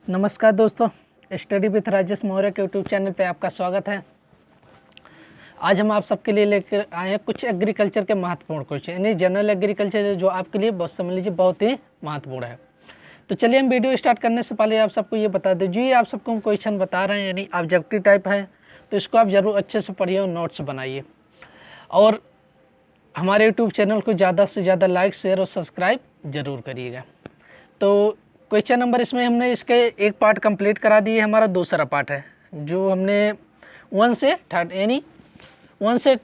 नमस्कार दोस्तों, study with Rajesh Maurya के यूट्यूब चैनल पे आपका स्वागत है। आज हम आप सबके लिए लेकर आए हैं कुछ एग्रीकल्चर के महत्वपूर्ण क्वेश्चन, यानी जनरल एग्रीकल्चर जो आपके लिए बहुत समझ लीजिए बहुत ही महत्वपूर्ण है। तो चलिए हम वीडियो स्टार्ट करने से पहले आप सबको ये बता दें, जो ये आप सबको हम क्वेश्चन बता रहे हैं यानी ऑब्जेक्टिव टाइप है, तो इसको आप ज़रूर अच्छे से पढ़िए और नोट्स बनाइए और हमारे यूट्यूब चैनल को ज़्यादा से ज़्यादा लाइक, शेयर और सब्सक्राइब ज़रूर करिएगा। तो क्वेश्चन नंबर इसमें हमने इसके एक पार्ट कंप्लीट करा दिए, हमारा दूसरा पार्ट है जो हमने 1 से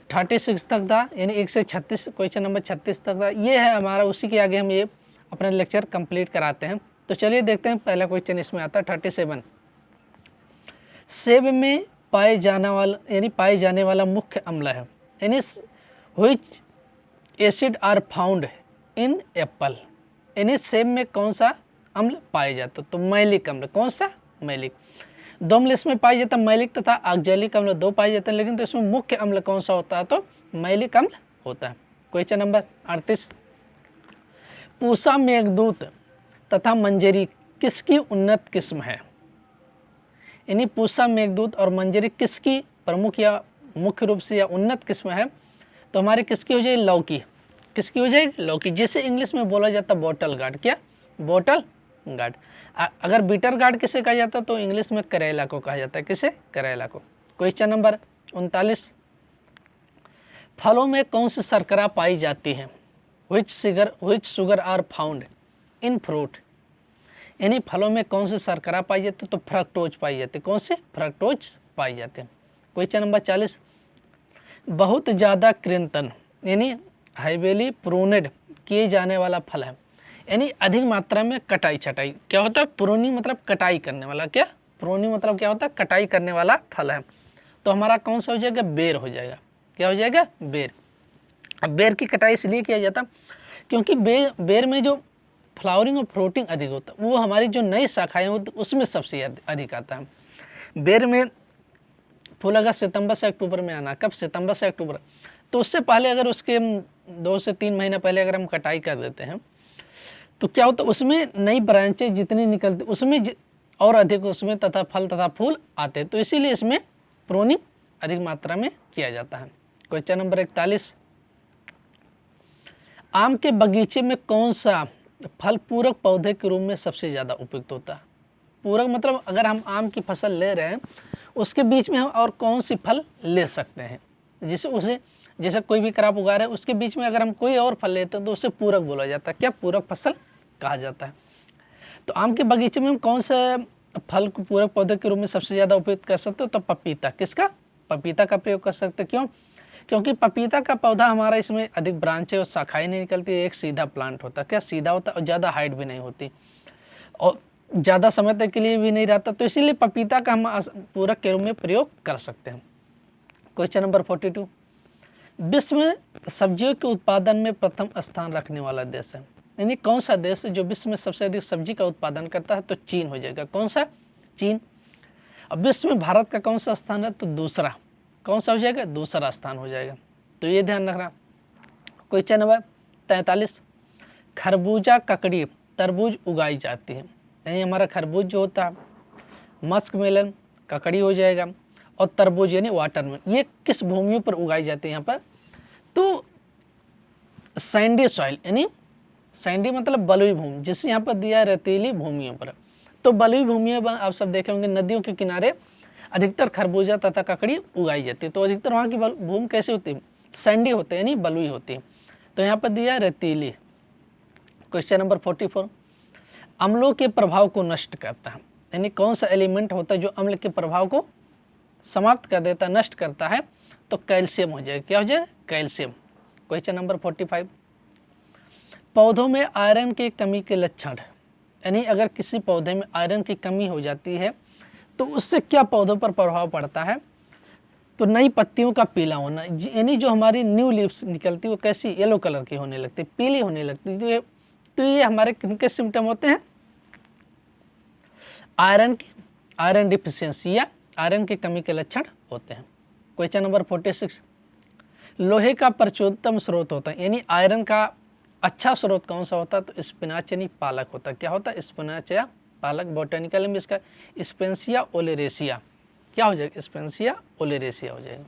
36 तक था, यानी 1 से 36, क्वेश्चन नंबर 36 तक था। ये है हमारा, उसी के आगे हम ये अपना लेक्चर कंप्लीट कराते हैं। तो चलिए देखते हैं, पहला क्वेश्चन इसमें आता है 37। सेब में पाए जाने वाला मुख्य अम्ल है, यानी which acid are found in apple, यानी सेब में कौन सा अम्ल पाए जाते, तो मैलिक अम्ल। कौन सा? मैलिक। दो अम्ल इसमें पाए जाता है, मैलिक तथा ऑक्जेलिक अम्ल दो पाए जाते हैं, लेकिन तो इसमें मुख्य अम्ल कौन सा होता है, तो मैलिक अम्ल होता है। Question number 38। पूसा मेघदूत तथा मंजरी किसकी उन्नत किस्म है, यानी पूसा मेघदूत और मंजरी किसकी प्रमुख या मुख्य रूप से या उन्नत किस्म है, तो हमारी किसकी हो जाएगी? लौकी। किसकी हो जाएगी? लौकी। जिसे इंग्लिश में बोला जाता है बॉटल गार्ड। क्या? Bottle gourd. अगर बीटर गार्ड किसे कहा जाता है, तो इंग्लिश में करेला को कहा जाता है। किसे? करेला को। Question number 39। फलों में कौन सी शर्करा पाई जाती है? Which sugar are found in fruit, यानी फलों में कौन सी शर्करा पाई जाती है, तो फ्रक्टोज पाई जाती है। कौन से? फ्रक्टोज पाई जाती है। Question number 40। बहुत ज़्यादा कृंतन यानी हाईवेली प्रूनेड किए जाने वाला फल है, यानी अधिक मात्रा में कटाई छटाई। क्या होता है? प्रूनी मतलब कटाई करने वाला। क्या? प्रूनी मतलब क्या होता है? कटाई करने वाला फल है। तो हमारा कौन सा हो जाएगा? बेर हो जाएगा। क्या हो जाएगा? बेर। अब बेर की कटाई इसलिए किया जाता क्योंकि बेर में जो फ्लावरिंग और फ्रूटिंग अधिक होता है, वो हमारी जो नई शाखाएं होती उसमें सबसे अधिक आता है। बेर में फूल अगर सितंबर से अक्टूबर में आना, कब? सितंबर से अक्टूबर। तो उससे पहले अगर उसके 2 से 3 महीने पहले अगर हम कटाई कर देते हैं, तो क्या होता है? उसमें नई ब्रांचें जितनी निकलती उसमें और अधिक उसमें तथा फल तथा फूल आते हैं, तो इसीलिए इसमें प्रूनिंग अधिक मात्रा में किया जाता है। Question number 41। आम के बगीचे में कौन सा फल पूरक पौधे के रूप में सबसे ज़्यादा उपयुक्त होता है? पूरक मतलब अगर हम आम की फसल ले रहे हैं, उसके बीच में हम और कौन सी फल ले सकते हैं, जैसे कोई भी क्रॉप उगा रहे हैं उसके बीच में अगर हम कोई और फल लेते हैं तो उसे पूरक बोला जाता है। क्या? पूरक फसल कहा जाता है। तो आम के बगीचे में हम कौन सा फल को पूरक पौधे के रूप में सबसे ज़्यादा उपयुक्त कर सकते हो, तो पपीता। किसका? पपीता का प्रयोग कर सकते। क्यों? क्योंकि पपीता का पौधा हमारा इसमें अधिक ब्रांचें और शाखाएं नहीं निकलती, एक सीधा प्लांट होता है। क्या? सीधा होता है और ज़्यादा हाइट भी नहीं होती और ज़्यादा समय तक के लिए भी नहीं रहता, तो इसीलिए पपीता का हम पूरक के रूप में प्रयोग कर सकते हैं। Question number 42। विश्व में सब्जियों के उत्पादन में प्रथम स्थान रखने वाला देश है, यानी कौन सा देश है जो विश्व में सबसे अधिक सब्जी का उत्पादन करता है, तो चीन हो जाएगा। कौन सा? चीन। अब विश्व में भारत का कौन सा स्थान है, तो दूसरा। कौन सा हो जाएगा? दूसरा स्थान हो जाएगा, तो ये ध्यान रखना। Question number 43। खरबूजा ककड़ी तरबूज उगाई जाती है, यानी हमारा खरबूज जो होता है, मस्क मेलन, ककड़ी हो जाएगा, और तरबूज यानी वाटरमेलन, ये किस भूमियों पर उगाई जाती है यहाँ पर, तो सैंडी सॉइल, यानी सैंडी मतलब बलुई भूमि, जिसे यहाँ पर दिया है रेतीली भूमियों पर। तो बलुई भूमियों पर आप सब देखे होंगे नदियों के किनारे अधिकतर खरबूजा तथा ककड़ी उगाई जाती है। तो अधिकतर वहाँ की भूमि कैसी होती है? सैंडी होती है, यानी बलुई होती है। तो यहाँ पर दिया है रेतीली। Question number 44। अम्लों के प्रभाव को नष्ट करता है, यानी कौन सा एलिमेंट होता है जो अम्ल के प्रभाव को समाप्त कर देता है, नष्ट करता है, तो कैल्शियम हो जाएगा। क्या हो जाएगा? कैल्शियम। Question number 45। पौधों में आयरन की कमी के लक्षण, यानी अगर किसी पौधे में आयरन की कमी हो जाती है तो उससे क्या पौधों पर प्रभाव पड़ता है, तो नई पत्तियों का पीला होना, यानी जो हमारी न्यू लीव्स निकलती है वो कैसी? येलो कलर की होने लगती, पीली होने लगती। तो ये हमारे किनके सिम्टम होते हैं? आयरन डिफिशियंसी या आयरन की कमी के लक्षण होते हैं। Question number 46। लोहे का प्रचुरतम स्रोत होता है, यानी आयरन का अच्छा स्रोत कौन सा होता है, तो स्पिनाच यानी पालक होता है। क्या होता है? स्पिनाच या पालक, बॉटनिकल नेम इसका स्पेंसिया ओलेरेसिया, क्या हो जाएगा, स्पेंसिया ओलेरेसिया हो जाएगा।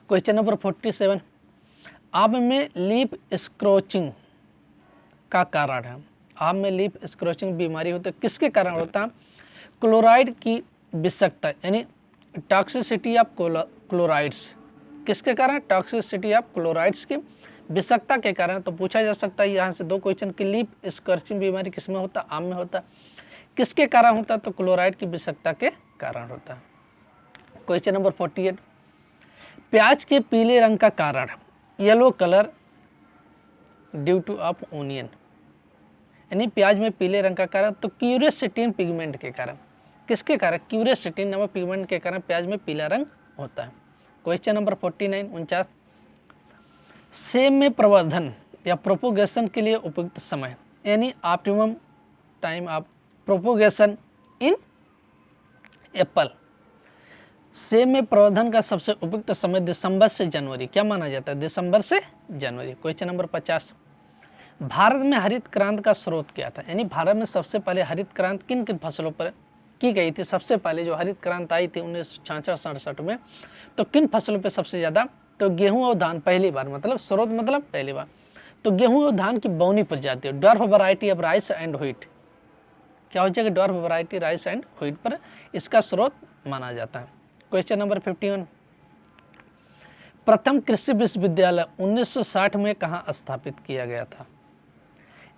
क्वेश्चन नंबर 47, आम में लीफ स्क्रोचिंग का कारण है। आम में लीफ स्क्रोचिंग बीमारी होती है, किसके कारण होता है, क्लोराइड की विषाक्तता यानी टॉक्सिसिटी ऑफ क्लोराइड्स, किसके कारण, टॉक्सिसिटी ऑफ क्लोराइड्स की विषाक्तता के कारण। तो पूछा जा सकता है यहाँ से 2 क्वेश्चन कि लीफ स्क्रोचिंग बीमारी किसमें होता है, आम में होता है, किसके कारण होता है, तो क्लोराइड की विषाक्तता के कारण होता है। क्वेश्चन नंबर 48, प्याज के पीले रंग का कारण, yellow colour due two of onion, यानी प्याज में पीले रंग का कारण, तो क्यूरेसिटिन पिगमेंट के कारण, किसके कारण, क्यूरेसिटिन नामक पिगमेंट के कारण प्याज में पीला रंग होता है। क्वेश्चन नंबर 49 49, सेब में प्रवर्धन या प्रोपोगेशन के लिए उपयुक्त समय, यानी optimum time of propagation in Apple, सेब में प्रवर्धन का सबसे उपयुक्त समय दिसंबर से जनवरी, क्या माना जाता है, दिसंबर से जनवरी। क्वेश्चन नंबर 50, भारत में हरित क्रांति का स्रोत क्या था, यानी भारत में सबसे पहले हरित क्रांति किन किन फसलों पर की गई थी, सबसे पहले जो हरित क्रांति आई थी 1966-67 में, तो किन फसलों पे सबसे ज़्यादा, तो गेहूं और धान पहली बार, मतलब स्रोत मतलब पहली बार, तो गेहूं और धान की बौनी प्रजाति, dwarf variety of rice and wheat, क्या हो जाएगा, dwarf variety rice and wheat पर इसका स्रोत माना जाता है। क्वेश्चन नंबर 51, प्रथम कृषि विश्वविद्यालय 1960 में कहाँ स्थापित किया गया था,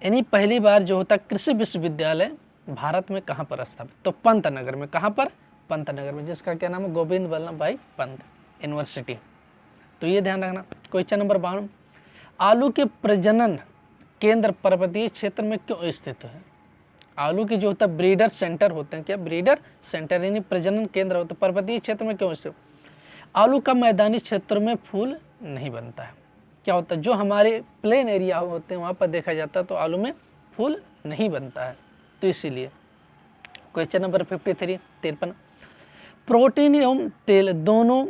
यानी पहली बार जो होता कृषि विश्वविद्यालय भारत में कहाँ पर स्थापित, तो पंतनगर में, कहाँ पर, पंतनगर में, जिसका क्या नाम है, गोविंद वल्लभ भाई पंत यूनिवर्सिटी, तो ये ध्यान रखना। क्वेश्चन नंबर 52, आलू के प्रजनन केंद्र पर्वतीय क्षेत्र में क्यों स्थित है, आलू के जो होता है ब्रीडर सेंटर होते हैं, क्या ब्रीडर सेंटर यानी प्रजनन केंद्र होता है, पर्वतीय क्षेत्र में क्यों स्थित, आलू का मैदानी क्षेत्र में फूल नहीं बनता है, क्या होता है, जो हमारे प्लेन एरिया होते हैं वहाँ पर देखा जाता है तो आलू में फूल नहीं बनता है, तो इसीलिए। क्वेश्चन नंबर 53 53, प्रोटीन एवं तेल दोनों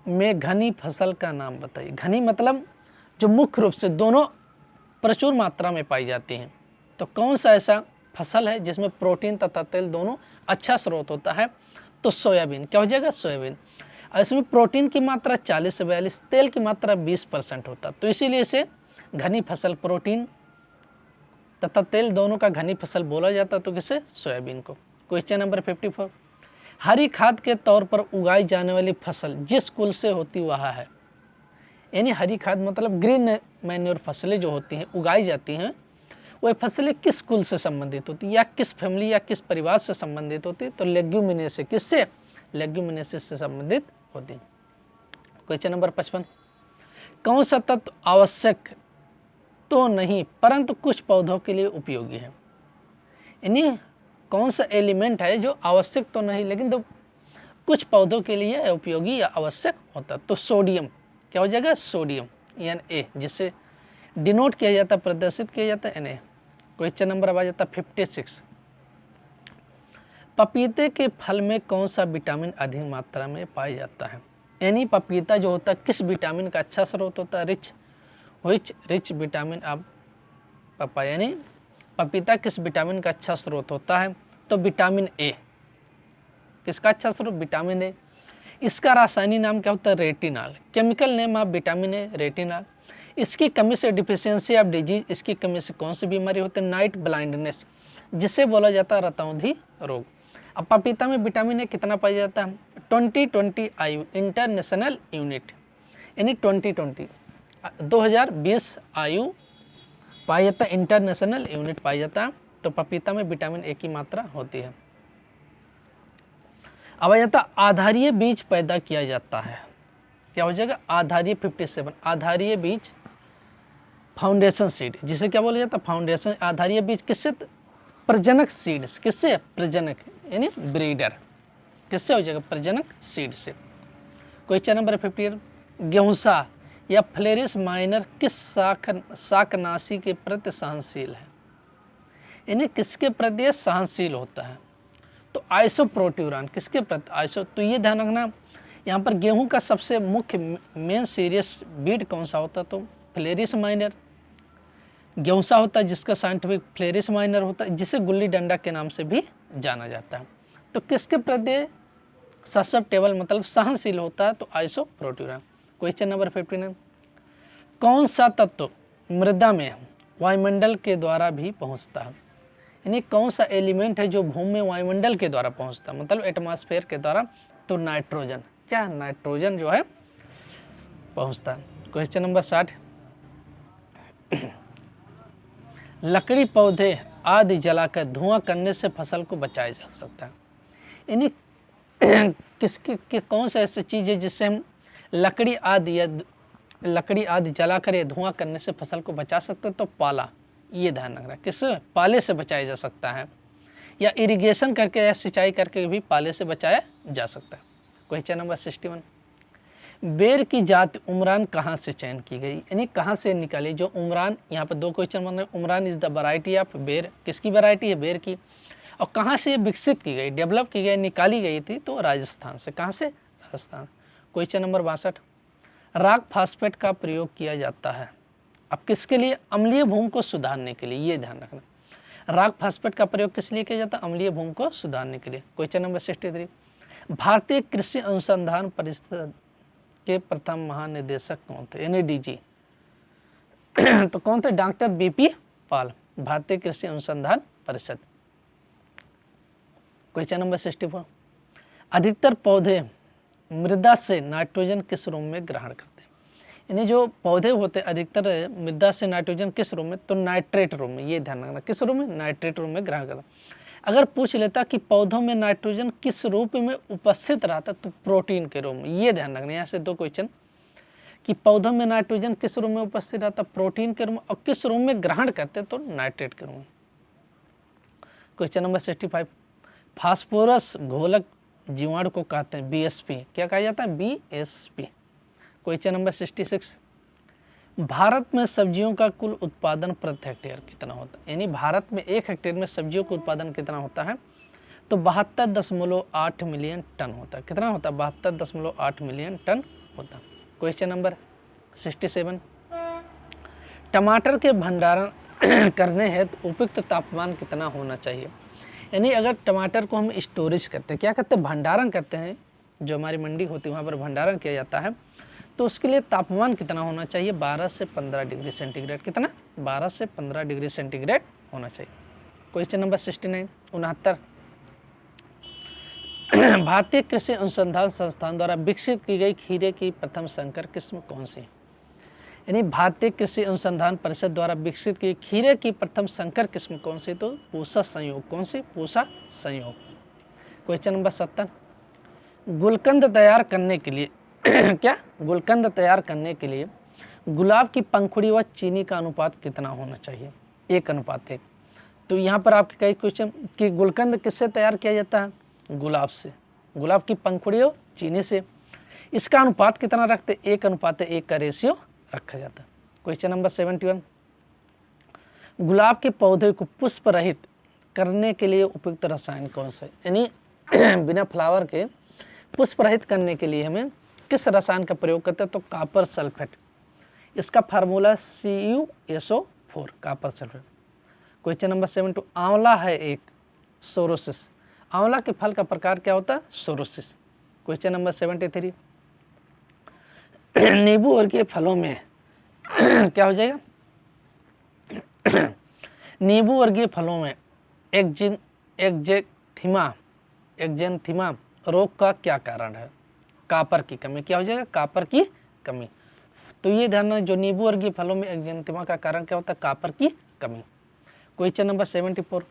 में घनी फसल का नाम बताइए, घनी मतलब जो मुख्य रूप से दोनों प्रचुर मात्रा में पाई जाती हैं, तो कौन सा ऐसा फसल है जिसमें प्रोटीन तथा तेल दोनों अच्छा स्रोत होता है, तो सोयाबीन, क्या हो जाएगा, सोयाबीन, और इसमें प्रोटीन की मात्रा 40 से 42, तेल की मात्रा 20% होता, तो इसीलिए इसे घनी फसल, प्रोटीन तथा तेल दोनों का घनी फसल बोला जाता, तो किसे, सोयाबीन को। क्वेश्चन नंबर 54, हरी खाद के तौर पर उगाई जाने वाली फसल जिस कुल से होती वह है, यानी हरी खाद मतलब ग्रीन मैन्योर फसलें जो होती हैं उगाई जाती हैं, वह फसलें किस कुल से संबंधित होती है या किस फैमिली या किस परिवार से संबंधित होती है, तो लेग्यूमिनेसे, किससे, लेग्यूमिनेसिस से संबंधित होती है। क्वेश्चन नंबर 55, कौन सा तत्व आवश्यक तो नहीं परंतु कुछ पौधों के लिए उपयोगी है, यानी कौन सा एलिमेंट है जो आवश्यक तो नहीं लेकिन तो कुछ पौधों के लिए उपयोगी या आवश्यक होता, तो सोडियम, क्या हो जाएगा, सोडियम Na, जिसे डिनोट किया जाता है, प्रदर्शित किया जाता है Na। क्वेश्चन नंबर आ जाता है 56, पपीते के फल में कौन सा विटामिन अधिक मात्रा में पाया जाता है, यानी पपीता जो होता है किस विटामिन का अच्छा स्रोत होता है, रिच विटामिन ऑफ पपाया, यानी पपीता किस विटामिन का अच्छा स्रोत होता है, तो विटामिन ए, किसका अच्छा स्रोत, विटामिन ए। इसका रासायनिक नाम क्या होता है, retinol, chemical name of vitamin A retinol. इसकी कमी से डिफिशियंसी ऑफ डिजीज, इसकी कमी से कौन सी बीमारी होती है, नाइट ब्लाइंडनेस, जिसे बोला जाता है रतौंधी रोग। अब पपीता में विटामिन ए कितना पाया जाता है, 2020 आयु इंटरनेशनल यूनिट, यानी 2020 आयु पाया जाता है, इंटरनेशनल यूनिट पाया जाता है, तो पपीता में विटामिन ए की मात्रा होती है। अब आ जाता आधारीय बीज पैदा किया जाता है, क्या हो जाएगा, आधारीय 57, आधारीय बीज फाउंडेशन सीड, जिसे क्या बोला जाता है, फाउंडेशन आधारीय बीज, किससे, प्रजनक सीड्स, किससे, प्रजनक यानी ब्रीडर, किससे हो जाएगा, प्रजनक सीड से। क्वेश्चन नंबर 58, गेहूंसा या फ्लेरिस माइनर किस शाकनाशी के प्रति सहनशील है, यानी किसके प्रति सहनशील होता है, तो आइसोप्रोट्यूरान, किसके प्रति, आइसो, तो ये ध्यान रखना यहाँ पर गेहूं का सबसे मुख्य मेन सीरियस बीड कौन सा होता है, तो फ्लेरिस माइनर, गेहूसा होता है जिसका साइंटिफिक फ्लेरिस माइनर होता है, जिसे गुल्ली डंडा के नाम से भी जाना जाता है। तो किसके प्रति ससेप्टेबल मतलब सहनशील होता है? तो आइसोप्रोट्यूरा। क्वेश्चन नंबर 59, कौन सा तत्व मृदा में वायुमंडल के द्वारा भी पहुंचता है? यानी कौन सा एलिमेंट है जो भूमि में वायुमंडल के द्वारा पहुंचता है, मतलब एटमॉस्फेयर के द्वारा? तो नाइट्रोजन। क्या? नाइट्रोजन जो है पहुंचता है। क्वेश्चन नंबर 60, लकड़ी पौधे आदि जलाकर धुआं करने से फसल को बचाया जा सकता है। यानी किसकी कौन सा ऐसी चीज़ है जिससे हम लकड़ी आदि जलाकर या धुआं करने से फसल को बचा सकते हैं? तो पाला। ये ध्यान रखना, किससे? पाले से बचाया जा सकता है, या इरिगेशन करके या सिंचाई करके भी पाले से बचाया जा सकता है। क्वेश्चन नंबर 61, बेर की जाति उमरान कहाँ से चयन की गई? यानी कहाँ से निकाली? जो उमरान, यहाँ पर 2 क्वेश्चन बन रहे हैं। Umran is the variety of बेर, किसकी वैरायटी है? बेर की। और कहाँ से विकसित की गई, डेवलप की गई, निकाली गई थी? तो राजस्थान से। कहाँ से? Rajasthan. Question number 62, rock phosphate का प्रयोग किया जाता है अब किसके लिए? अम्लीय भूमि को सुधारने के लिए। ये ध्यान रखना, राक फास्फेट का प्रयोग किस लिए किया जाता है? अम्लीय भूमि को सुधारने के लिए। क्वेश्चन नंबर 63, भारतीय कृषि अनुसंधान परिषद के प्रथम महानिदेशक कौन थे? यानी डीजी तो कौन थे? डॉक्टर बीपी पाल, भारतीय कृषि अनुसंधान परिषद। क्वेश्चन नंबर 64, अधिकतर पौधे मृदा से नाइट्रोजन किस रूप में ग्रहण करते हैं? यानी जो पौधे होते हैं अधिकतर मृदा से नाइट्रोजन किस रूप में? तो नाइट्रेट रूप में। ये ध्यान रखना, किस रूप में? नाइट्रेट रूप में ग्रहण करता। अगर पूछ लेता कि पौधों में नाइट्रोजन किस रूप में उपस्थित रहता, तो प्रोटीन के रूप में। ये ध्यान रखना, यहाँ से 2 क्वेश्चन, कि पौधों में नाइट्रोजन किस रूप में उपस्थित रहता? प्रोटीन के रूप में। और किस रूप में ग्रहण करते? तो नाइट्रेट के रूप में। क्वेश्चन नंबर 65, फास्फोरस घोलक जीवाणु को कहते हैं बीएसपी। क्या कहा जाता है? बीएसपी। क्वेश्चन नंबर 66, भारत में सब्जियों का कुल उत्पादन प्रति हेक्टेयर कितना होता है? यानी भारत में 1 हेक्टेयर में सब्जियों का उत्पादन कितना होता है? तो 72.8 मिलियन टन होता है। कितना होता है? 72.8 मिलियन टन होता है। क्वेश्चन नंबर 67, टमाटर के भंडारण करने हेतु उपयुक्त तापमान कितना होना चाहिए? यानी अगर टमाटर को हम स्टोरेज करते हैं, क्या करते हैं? भंडारण करते हैं, जो हमारी मंडी होती है वहाँ पर भंडारण किया जाता है, तो उसके लिए तापमान कितना होना चाहिए? 12 से 15 डिग्री सेंटीग्रेड। कितना? 12 से 15 डिग्री सेंटीग्रेड होना चाहिए। क्वेश्चन नंबर 69, 69, भारतीय कृषि अनुसंधान संस्थान द्वारा विकसित की गई खीरे की प्रथम संकर किस्म कौन सी? यानी भारतीय कृषि अनुसंधान परिषद द्वारा विकसित की खीरे की प्रथम संकर किस्म कौन सी? तो पूसा संयोग। कौन सी? पूसा संयोग। क्वेश्चन नंबर 70, गुलकंद तैयार करने के लिए क्या? गुलकंद तैयार करने के लिए गुलाब की पंखुड़ी व चीनी का अनुपात कितना होना चाहिए? 1:1। तो यहाँ पर आपके कई क्वेश्चन कि गुलकंद किससे तैयार किया जाता है? गुलाब से। गुलाब की पंखुड़ी और चीनी से। इसका अनुपात कितना रखते? 1:1 का रेशियो रखा जाता है। क्वेश्चन नंबर 71, गुलाब के पौधे को पुष्प रहित करने के लिए उपयुक्त रसायन कौन सा है? यानी बिना फ्लावर के पुष्प रहित करने के लिए हमें किस रसायन का प्रयोग करते हैं? तो कॉपर सल्फेट। इसका formula CuSO4, copper sulphate. Question number 72, आंवला है एक सोरोसिस। आंवला के फल का प्रकार क्या होता है? सोरोसिस। क्वेश्चन नंबर 73, नींबू वर्गीय फलों में क्या हो जाएगा? नींबू वर्गीय फलों में एक्जेंथिमा रोग का क्या कारण है? कॉपर की कमी। क्या हो जाएगा? कॉपर की कमी। तो ये ध्यान रखना, जो नींबू वर्गीय फलों में एक्जेंथिमा का कारण क्या होता है? कॉपर की कमी। क्वेश्चन नंबर 74,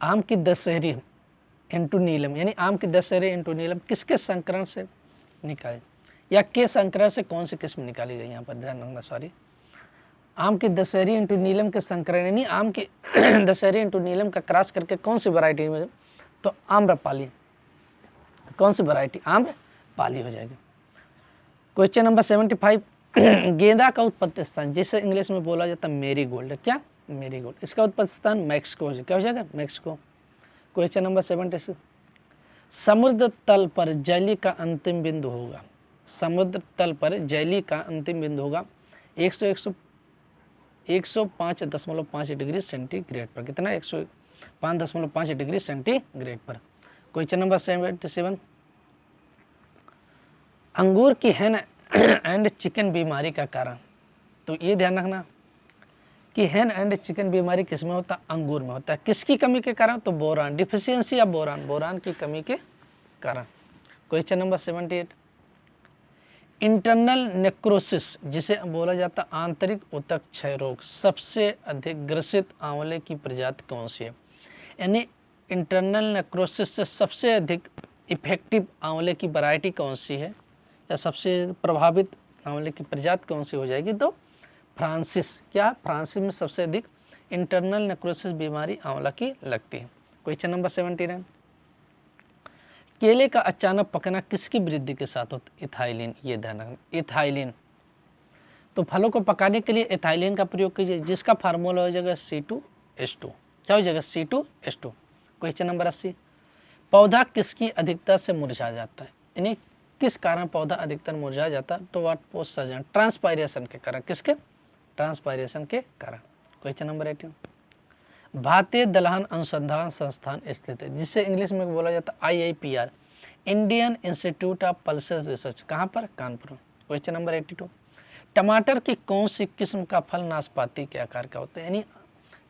आम की दशहरी इंटू नीलम, यानी आम की दशहरी इंटू नीलम किसके संकरण से निकाले, या के संकरण से कौन सी किस्म निकाली गई? यहाँ पर ध्यान रखना, सॉरी, आम की दशहरी इंटू नीलम के संकरण, यानी आम की दशहरी इंटू नीलम का क्रॉस करके कौन सी वैरायटी में? तो आम्रपाली। कौन सी वैरायटी? आम्रपाली हो जाएगी। क्वेश्चन नंबर 75, गेंदा का उत्पत्ति स्थान, जिसे इंग्लिश में बोला जाता है मेरी गोल्ड। क्या? मेरी गोल्ड। इसका उत्पत्ति स्थान मैक्सिको। क्या हो जाएगा? मैक्सिको। क्वेश्चन नंबर 76, समुद्र तल पर जैली का अंतिम बिंदु होगा। समुद्र तल पर जैली का अंतिम बिंदु होगा। 105.5 डिग्री सेंटीग्रेड पर। कितना? 105.5 डिग्री सेंटीग्रेड पर। क्वेश्चन नंबर 77, अंगूर की हैन एंड चिकन बीमारी का कारण। तो ये ध्यान रखना कि हैन एंड चिकन बीमारी किस में होता है? अंगूर में होता है। किसकी कमी के कारण? तो boron, deficiency of boron, boron की कमी के कारण। क्वेश्चन नंबर 78, इंटरनल नेक्रोसिस जिसे बोला जाता आंतरिक ऊतक क्षय रोग, सबसे अधिक ग्रसित आंवले की प्रजाति कौन सी है? यानी इंटरनल नेक्रोसिस से सबसे अधिक इफेक्टिव आंवले की वैरायटी कौन सी है, या सबसे प्रभावित आंवले की प्रजाति कौन सी हो जाएगी? तो फ्रांसिस। क्या? फ्रांसिस में सबसे अधिक इंटरनल नेक्रोसिस बीमारी आंवला की लगती है। क्वेश्चन नंबर 79, केले का अचानक पकना किसकी वृद्धि के साथ होता है? इथाइलिन। ये ध्यान रखना, इथाइलिन। तो फलों को पकाने के लिए इथाइलिन का प्रयोग कीजिए, जिसका फार्मूला हो जाएगा C2H2। क्या हो जाएगा? C2H2। क्वेश्चन नंबर 80, पौधा किसकी अधिकता से मुरझा जाता है? यानी किस कारण पौधा अधिकतर मुरझा जाता है? तो वाट पोषण, ट्रांसपायरेशन के कारण। किसके? ट्रांसपायरेशन के कारण। क्वेश्चन नंबर 80, भारतीय दलहन अनुसंधान संस्थान स्थित है, जिसे इंग्लिश में बोला जाता है IIPR, Indian institute of pulses research. कहाँ पर? कानपुर। क्वेश्चन नंबर 82, टमाटर की कौन सी किस्म का फल नाशपाती के आकार का होता है? यानी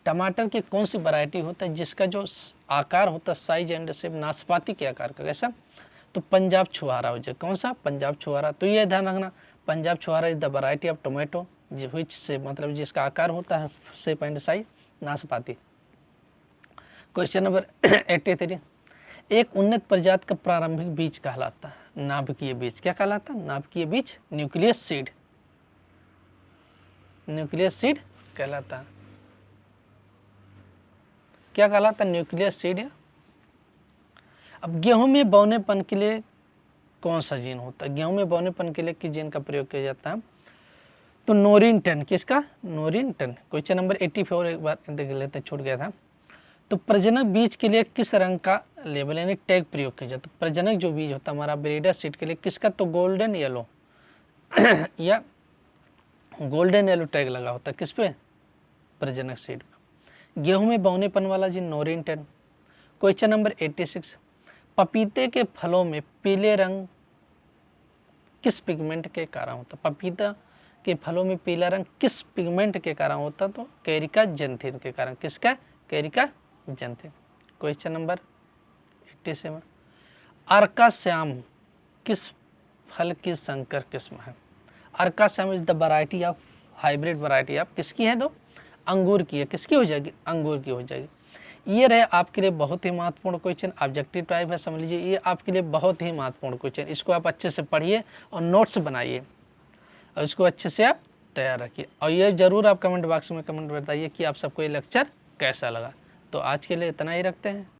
टमाटर की कौन सी वैरायटी होता है जिसका जो आकार होता है, साइज एंड शेप, नाशपाती के आकार का? कैसा? तो पंजाब छुहारा हो जाए। कौन सा? पंजाब छुहारा। तो ये ध्यान रखना, Punjab Chhuhara is the variety of tomato which से मतलब जिसका आकार होता है शेप एंड साइज नाशपाती। क्वेश्चन नंबर 83, एक उन्नत प्रजाति का प्रारंभिक बीज कहलाता है नाभिकीय बीज। क्या कहलाता है? नाभिकीय बीज, न्यूक्लियस सीड, न्यूक्लियस सीड कहलाता है। क्या कहलाता है? न्यूक्लियस सीड है। अब गेहूं में बौनेपन के लिए कौन सा जीन होता है? गेहूं में बौनेपन के लिए किस जीन का प्रयोग किया जाता है? तो नोरिन-10। किसका? नोरिन-10। क्वेश्चन नंबर 84 एक बार देख लेते, छूट गया था। तो प्रजनक बीज के लिए किस रंग का लेबल यानी टैग प्रयोग किया जाता है? प्रजनक जो बीज होता है हमारा ब्रीडर सीड के लिए किसका? तो गोल्डन येलो या गोल्डन येलो टैग लगा होता है। किस पे? प्रजनक सीड पे। गेहूं में बौनेपन वाला जीन नोरिन-10। क्वेश्चन नंबर 86, पपीते के फलों में पीले रंग किस पिगमेंट के कारण होता है? पपीता के फलों में पीला रंग किस पिगमेंट के कारण होता? तो कैरिका जंथिन के कारण। किसका? Carica xanthin. Question number 87, Arka Shyam किस फल की संकर किस्म है? Arka Shyam is the variety of hybrid variety of किसकी है? तो अंगूर की है। किसकी हो जाएगी? अंगूर की हो जाएगी। ये रहे आपके लिए बहुत ही महत्वपूर्ण क्वेश्चन, ऑब्जेक्टिव टाइप है, समझ लीजिए ये आपके लिए बहुत ही महत्वपूर्ण क्वेश्चन। इसको आप अच्छे से पढ़िए और नोट्स बनाइए और इसको अच्छे से आप तैयार रखिए। और ये ज़रूर आप कमेंट बॉक्स में कमेंट बताइए कि आप सबको ये लेक्चर कैसा लगा। तो आज के लिए इतना ही रखते हैं।